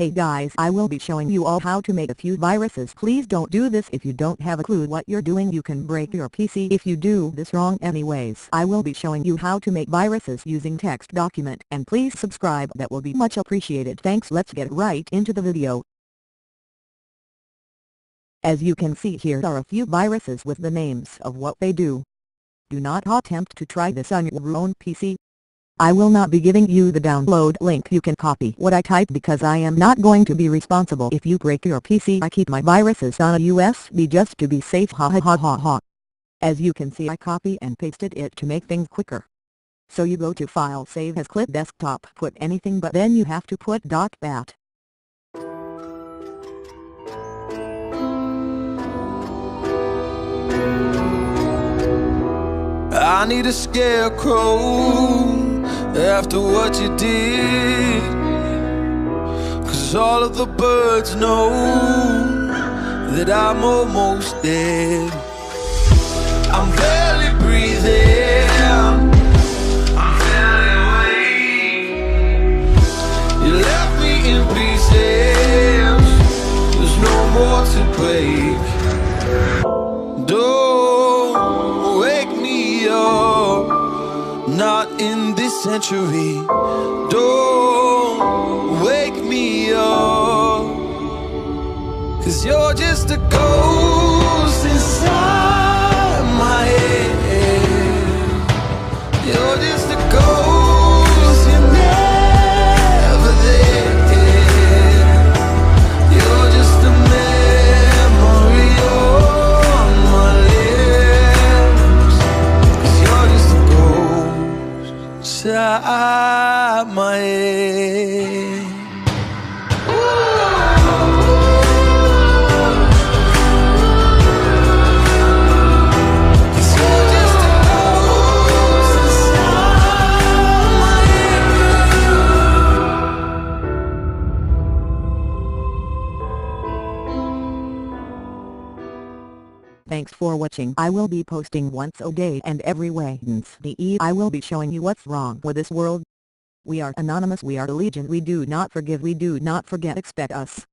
Hey guys, I will be showing you all how to make a few viruses. Please don't do this if you don't have a clue what you're doing. You can break your PC if you do this wrong anyways. I will be showing you how to make viruses using text document, and please subscribe, that will be much appreciated. Thanks. Let's get right into the video. As you can see, here are a few viruses with the names of what they do. Do not attempt to try this on your own PC. I will not be giving you the download link. You can copy what I type because I am not going to be responsible if you break your PC. I keep my viruses on a USB just to be safe. Ha ha ha ha ha. As you can see, I copy and pasted it to make things quicker. So you go to File, Save as, click Desktop, put anything, but then you have to put .bat. I need a scarecrow after what you did, 'cause all of the birds know that I'm almost dead. I'm barely breathing, I'm barely awake. You left me in pieces, there's no more to break. Don't wake me up, not in this century. Don't wake me up, 'cause you're just a ghost inside my head. You're just a ghost, you're never there. You're just a memory on my lips, 'cause you're just a ghost inside my head. Thanks for watching. I will be posting once a day and every Wednesday. I will be showing you what's wrong with this world. We are anonymous, we are legion, we do not forgive, we do not forget. Expect us.